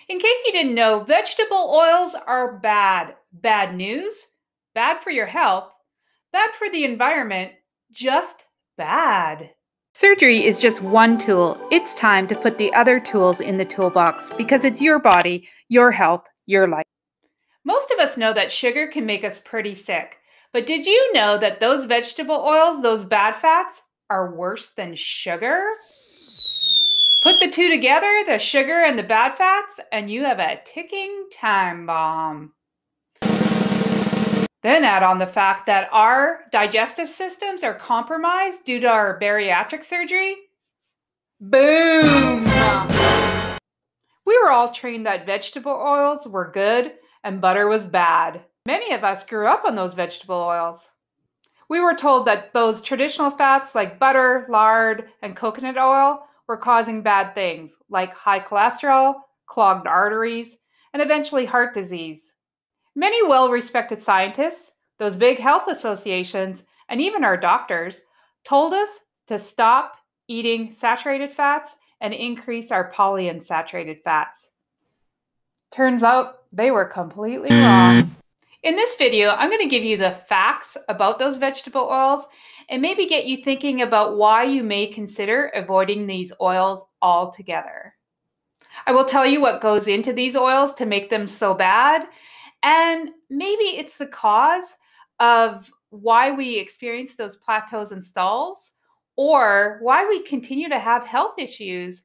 In case you didn't know, vegetable oils are bad. Bad news, bad for your health, bad for the environment, just bad. Surgery is just one tool. It's time to put the other tools in the toolbox because it's your body, your health, your life. Most of us know that sugar can make us pretty sick. But did you know that those vegetable oils, those bad fats, are worse than sugar? Put the two together, the sugar and the bad fats, and you have a ticking time bomb. Then add on the fact that our digestive systems are compromised due to our bariatric surgery. Boom! We were all trained that vegetable oils were good and butter was bad. Many of us grew up on those vegetable oils. We were told that those traditional fats like butter, lard, and coconut oil were causing bad things like high cholesterol, clogged arteries, and eventually heart disease. Many well-respected scientists, those big health associations, and even our doctors told us to stop eating saturated fats and increase our polyunsaturated fats. Turns out they were completely wrong. In this video, I'm going to give you the facts about those vegetable oils and maybe get you thinking about why you may consider avoiding these oils altogether. I will tell you what goes into these oils to make them so bad, and maybe it's the cause of why we experience those plateaus and stalls, or why we continue to have health issues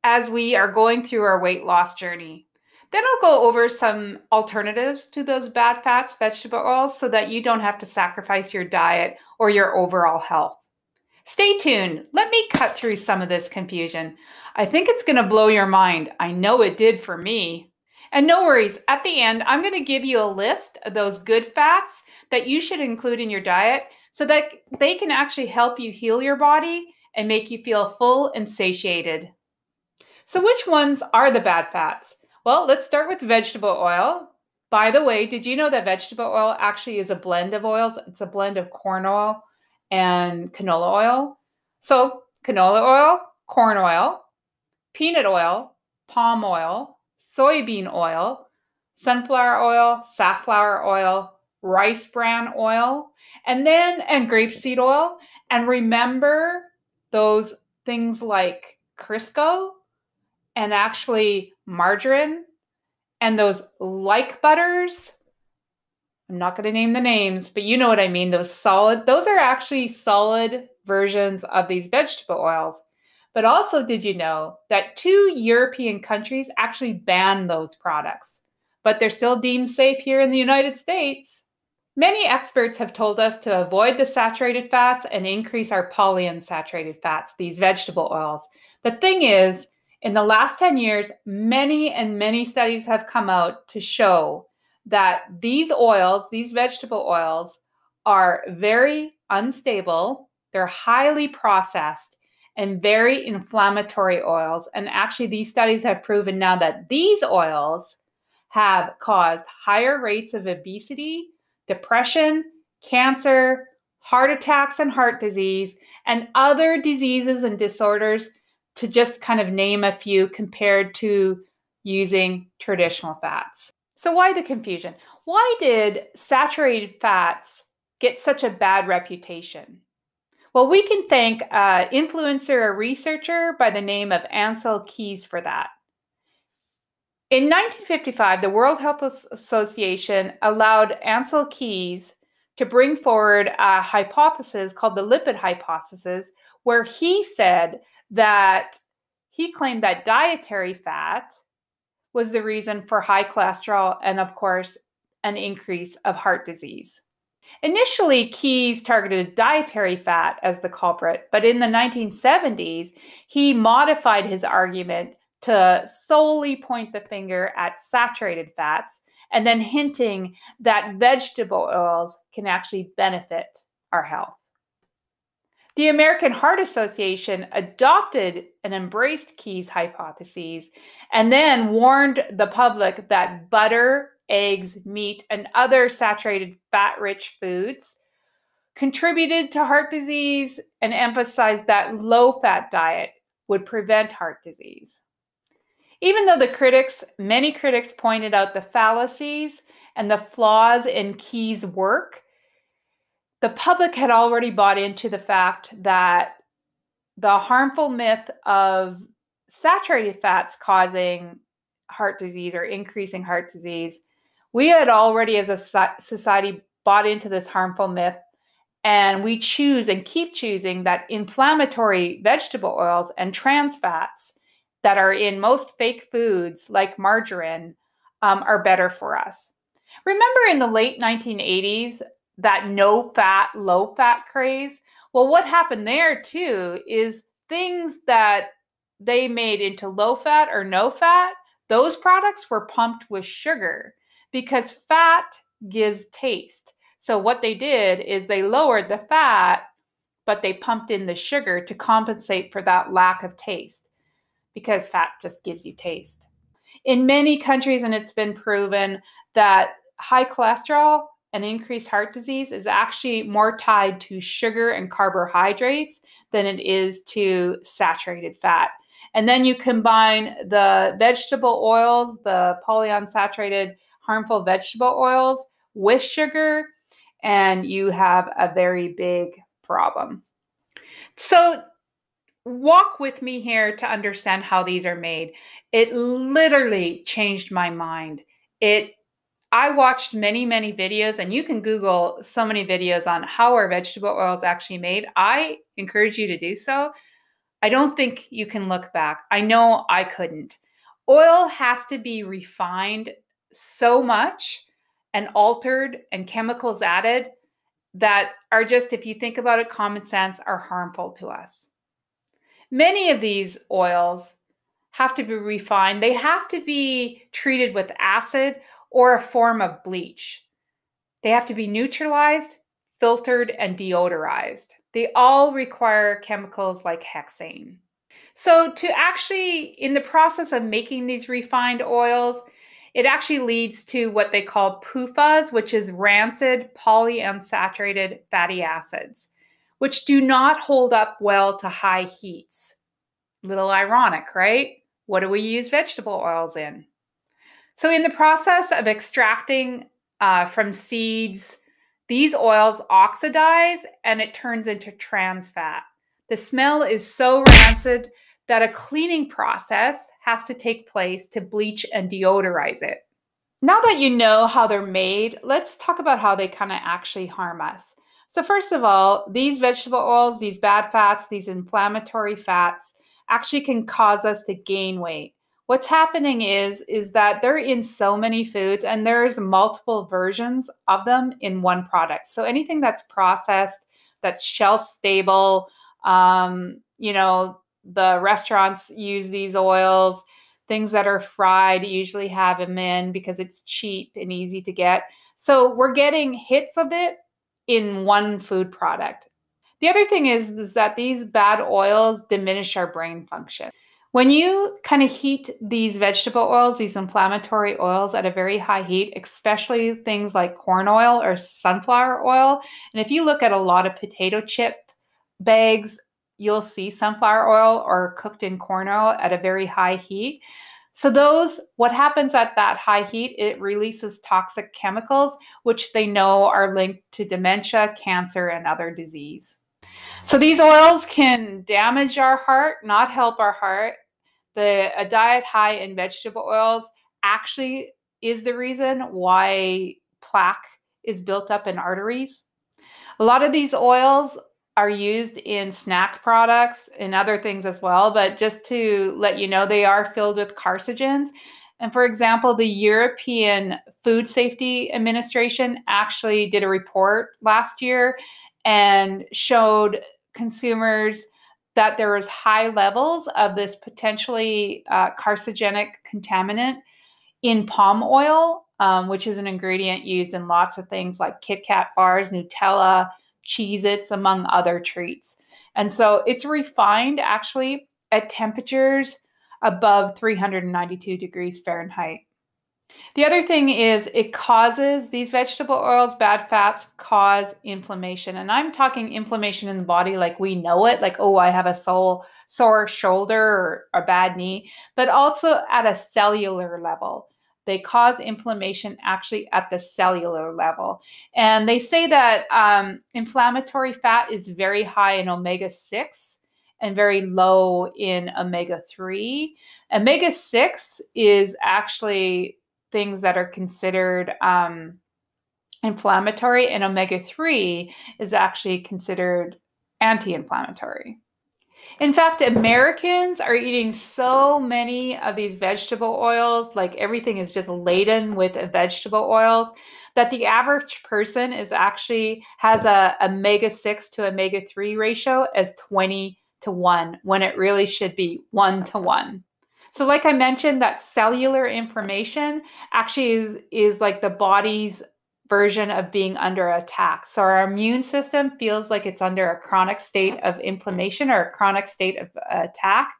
as we are going through our weight loss journey. Then I'll go over some alternatives to those bad fats, vegetable oils, so that you don't have to sacrifice your diet or your overall health. Stay tuned. Let me cut through some of this confusion. I think it's going to blow your mind. I know it did for me. And no worries, at the end, I'm going to give you a list of those good fats that you should include in your diet so that they can actually help you heal your body and make you feel full and satiated. So which ones are the bad fats? Well, let's start with vegetable oil. By the way, did you know that vegetable oil actually is a blend of oils? It's a blend of corn oil and canola oil. So canola oil, corn oil, peanut oil, palm oil, soybean oil, sunflower oil, safflower oil, rice bran oil, and grapeseed oil. And remember those things like Crisco and actually margarine and those like butters. I'm not going to name the names, but you know what I mean. Those are actually solid versions of these vegetable oils. But also, did you know that 2 European countries actually banned those products, but they're still deemed safe here in the United States? Many experts have told us to avoid the saturated fats and increase our polyunsaturated fats, these vegetable oils. The thing is, in the last 10 years, many studies have come out to show that these oils, these vegetable oils, are very unstable, they're highly processed, and very inflammatory oils. And actually, these studies have proven now that these oils have caused higher rates of obesity, depression, cancer, heart attacks and heart disease, and other diseases and disorders, to just kind of name a few, compared to using traditional fats. So why the confusion? Why did saturated fats get such a bad reputation? Well, we can thank an influencer, a researcher by the name of Ancel Keys for that. In 1955, the World Health Association allowed Ancel Keys to bring forward a hypothesis called the lipid hypothesis, where he said that he claimed that dietary fat was the reason for high cholesterol and, of course, an increase of heart disease. Initially, Keys targeted dietary fat as the culprit, but in the 1970s, he modified his argument to solely point the finger at saturated fats, and then hinting that vegetable oils can actually benefit our health. The American Heart Association adopted and embraced Keys' hypotheses and then warned the public that butter, eggs, meat, and other saturated fat-rich foods contributed to heart disease and emphasized that low-fat diet would prevent heart disease. Even though many critics pointed out the fallacies and the flaws in Key's work, the public had already bought into the fact that the harmful myth of saturated fats causing heart disease or increasing heart disease, we had already as a society bought into this harmful myth, and we choose and keep choosing that inflammatory vegetable oils and trans fats that are in most fake foods like margarine are better for us. Remember in the late 1980s, that no fat, low fat craze? Well, what happened there too is things that they made into low fat or no fat, those products were pumped with sugar because fat gives taste. So what they did is they lowered the fat, but they pumped in the sugar to compensate for that lack of taste because fat just gives you taste. In many countries, and it's been proven that high cholesterol and increased heart disease is actually more tied to sugar and carbohydrates than it is to saturated fat. And then you combine the vegetable oils, the polyunsaturated harmful vegetable oils with sugar, and you have a very big problem. So walk with me here to understand how these are made. It literally changed my mind. I watched many videos, and you can Google so many videos on how are vegetable oils actually made. I encourage you to do so. I don't think you can look back. I know I couldn't. Oil has to be refined so much and altered and chemicals added that are just, if you think about it, common sense, are harmful to us. Many of these oils have to be refined. They have to be treated with acid or a form of bleach. They have to be neutralized, filtered, and deodorized. They all require chemicals like hexane. So to actually, in the process of making these refined oils, it actually leads to what they call PUFAs, which is rancid polyunsaturated fatty acids, which do not hold up well to high heats. Little ironic, right? What do we use vegetable oils in? So in the process of extracting from seeds, these oils oxidize and it turns into trans fat. The smell is so rancid that a cleaning process has to take place to bleach and deodorize it. Now that you know how they're made, let's talk about how they kind of actually harm us. So first of all, these vegetable oils, these bad fats, these inflammatory fats actually can cause us to gain weight. What's happening is that they're in so many foods and there's multiple versions of them in one product. So anything that's processed, that's shelf stable, the restaurants use these oils. Things that are fried usually have them in because it's cheap and easy to get. So we're getting hits of it in one food product. The other thing is that these bad oils diminish our brain function. When you kind of heat these vegetable oils, these inflammatory oils at a very high heat, especially things like corn oil or sunflower oil, and if you look at a lot of potato chip bags, you'll see sunflower oil or cooked in corn oil at a very high heat. So what happens at that high heat, it releases toxic chemicals, which they know are linked to dementia, cancer, and other disease. So these oils can damage our heart, not help our heart. A diet high in vegetable oils actually is the reason why plaque is built up in arteries. A lot of these oils are used in snack products and other things as well, but just to let you know, they are filled with carcinogens. And for example, the European Food Safety Administration actually did a report last year and showed consumers that there was high levels of this potentially carcinogenic contaminant in palm oil, which is an ingredient used in lots of things like Kit Kat bars, Nutella, Cheez-Its, among other treats. And so it's refined actually at temperatures above 392 degrees Fahrenheit. The other thing is these vegetable oils, bad fats cause inflammation. And I'm talking inflammation in the body like we know it, like, oh, I have a sore shoulder or a bad knee, but also at a cellular level. They cause inflammation actually at the cellular level. And they say that inflammatory fat is very high in omega-6 and very low in omega-3. Omega-6 is actually things that are considered inflammatory, and omega-3 is actually considered anti-inflammatory. In fact, Americans are eating so many of these vegetable oils, like everything is just laden with vegetable oils, that the average person has a omega-6 to omega-3 ratio as 20-1 when it really should be 1-1. So like I mentioned, that cellular inflammation actually is like the body's version of being under attack. So our immune system feels like it's under a chronic state of inflammation or a chronic state of attack.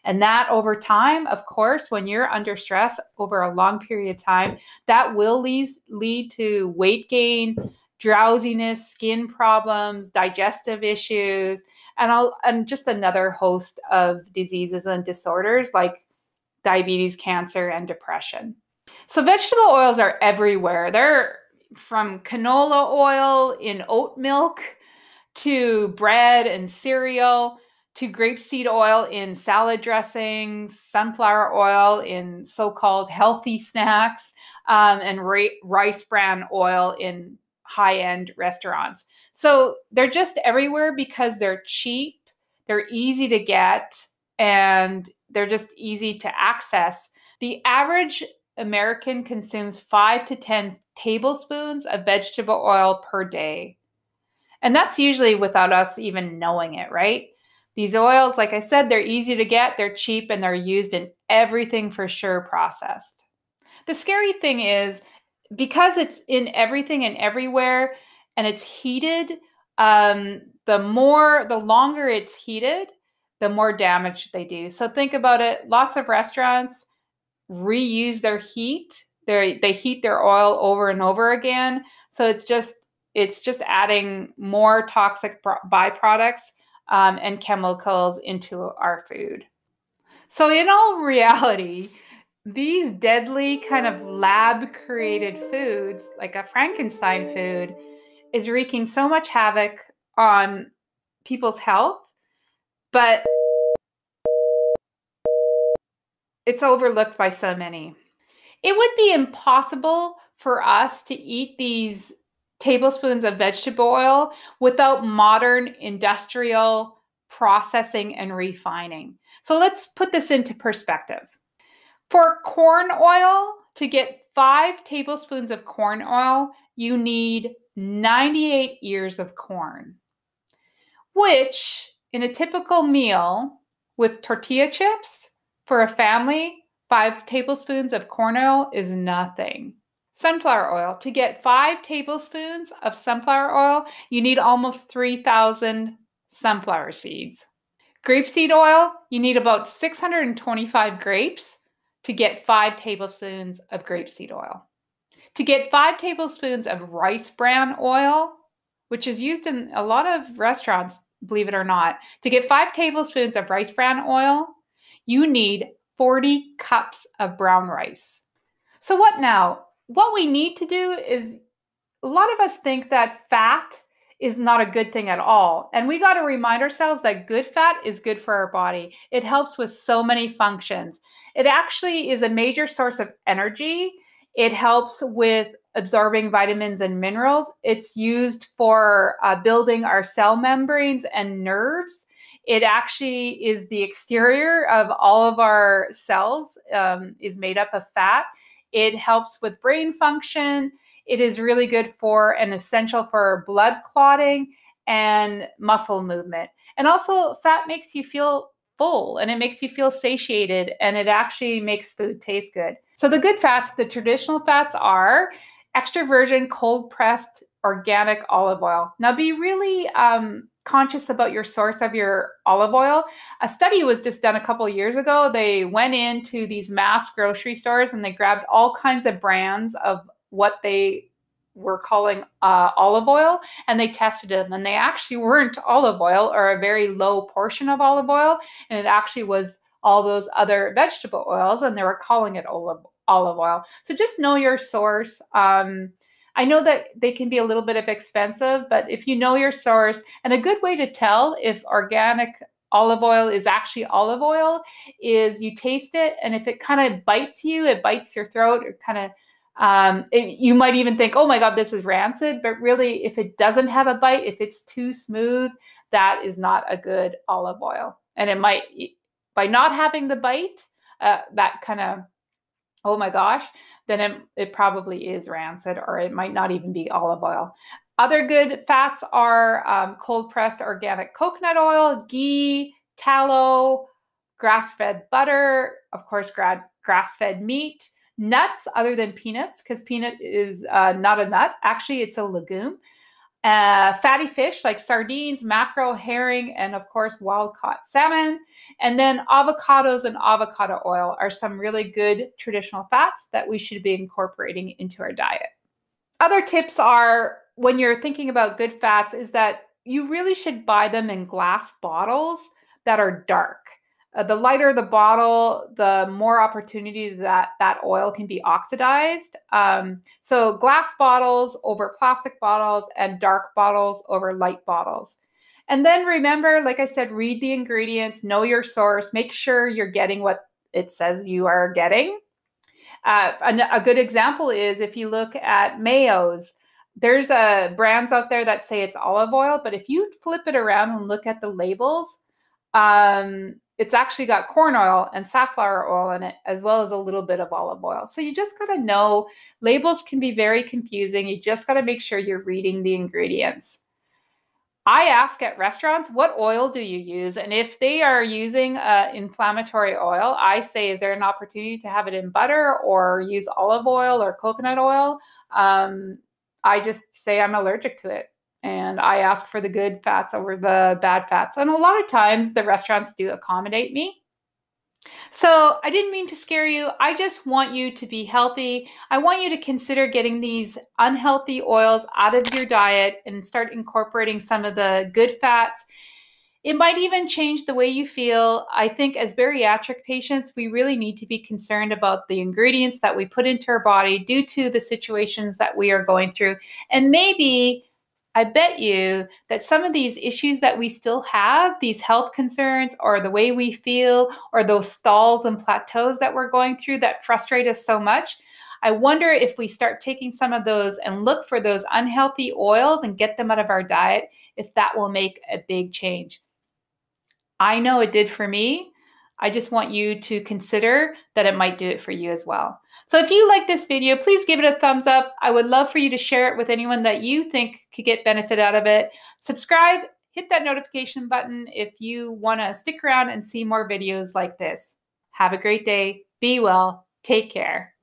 And that over time, of course, when you're under stress over a long period of time, that will lead to weight gain, drowsiness, skin problems, digestive issues, and just another host of diseases and disorders like diabetes, cancer, and depression. So vegetable oils are everywhere. They're from canola oil in oat milk to bread and cereal to grapeseed oil in salad dressings, sunflower oil in so-called healthy snacks, and rice bran oil in high-end restaurants. So they're just everywhere because they're cheap, they're easy to get, and they're just easy to access. The average American consumes 5 to 10 tablespoons of vegetable oil per day. And that's usually without us even knowing it, right? These oils, like I said, they're easy to get, they're cheap, and they're used in everything for sure processed. The scary thing is because it's in everything and everywhere and it's heated, the longer it's heated, the more damage they do. So think about it. Lots of restaurants reuse their heat. They heat their oil over and over again. So it's just adding more toxic byproducts and chemicals into our food. So in all reality, these deadly kind of lab created foods, like a Frankenstein food, is wreaking so much havoc on people's health, but it's overlooked by so many. It would be impossible for us to eat these tablespoons of vegetable oil without modern industrial processing and refining. So let's put this into perspective. For corn oil, to get 5 tablespoons of corn oil, you need 98 ears of corn, which in a typical meal with tortilla chips for a family, 5 tablespoons of corn oil is nothing. Sunflower oil. To get 5 tablespoons of sunflower oil, you need almost 3,000 sunflower seeds. Grapeseed oil, you need about 625 grapes to get 5 tablespoons of grapeseed oil. To get 5 tablespoons of rice bran oil, which is used in a lot of restaurants, believe it or not, to get 5 tablespoons of rice bran oil, you need 40 cups of brown rice. So what now? What we need to do is, a lot of us think that fat is not a good thing at all. And we got to remind ourselves that good fat is good for our body. It helps with so many functions. It actually is a major source of energy. It helps with absorbing vitamins and minerals. It's used for building our cell membranes and nerves. It actually is the exterior of all of our cells, is made up of fat. It helps with brain function. It is really good for and essential for blood clotting and muscle movement. And also, fat makes you feel full and it makes you feel satiated, and it actually makes food taste good. So the good fats, the traditional fats, are extra virgin cold pressed organic olive oil. Now be really conscious about your source of your olive oil. A study was just done a couple of years ago. They went into these mass grocery stores and they grabbed all kinds of brands of what they were calling olive oil, and they tested them, and they actually weren't olive oil or a very low portion of olive oil, and it actually was all those other vegetable oils, and they were calling it olive oil. So just know your source. I know that they can be a little bit expensive, but if you know your source, and a good way to tell if organic olive oil is actually olive oil is you taste it, and if it kind of bites you, it bites your throat, or kind of you might even think, oh my God, this is rancid. But really, if it doesn't have a bite, if it's too smooth, that is not a good olive oil. And it might, by not having the bite, that kind of, oh my gosh, then it probably is rancid, or it might not even be olive oil. Other good fats are cold pressed organic coconut oil, ghee, tallow, grass-fed butter, of course, grass-fed meat, nuts other than peanuts, because peanut is not a nut. Actually, it's a legume. Fatty fish like sardines, mackerel, herring, and of course, wild-caught salmon. And then avocados and avocado oil are some really good traditional fats that we should be incorporating into our diet. Other tips are, when you're thinking about good fats, is that you really should buy them in glass bottles that are dark. The lighter the bottle, the more opportunity that oil can be oxidized. So glass bottles over plastic bottles, and dark bottles over light bottles. And then remember, like I said, read the ingredients, know your source, make sure you're getting what it says you are getting. A good example is if you look at mayos, there's brands out there that say it's olive oil, but if you flip it around and look at the labels, it's actually got corn oil and safflower oil in it, as well as a little bit of olive oil. So you just got to know, labels can be very confusing. You just got to make sure you're reading the ingredients. I ask at restaurants, what oil do you use? And if they are using inflammatory oil, I say, is there an opportunity to have it in butter or use olive oil or coconut oil? I just say I'm allergic to it. And I ask for the good fats over the bad fats. And a lot of times the restaurants do accommodate me. So I didn't mean to scare you. I just want you to be healthy. I want you to consider getting these unhealthy oils out of your diet and start incorporating some of the good fats. It might even change the way you feel. I think as bariatric patients, we really need to be concerned about the ingredients that we put into our body due to the situations that we are going through. And maybe, I bet you that some of these issues that we still have, these health concerns, or the way we feel, or those stalls and plateaus that we're going through that frustrate us so much, I wonder if we start taking some of those and look for those unhealthy oils and get them out of our diet, if that will make a big change. I know it did for me. I just want you to consider that it might do it for you as well. So if you like this video, please give it a thumbs up. I would love for you to share it with anyone that you think could get benefit out of it. Subscribe, hit that notification button if you want to stick around and see more videos like this. Have a great day. Be well. Take care.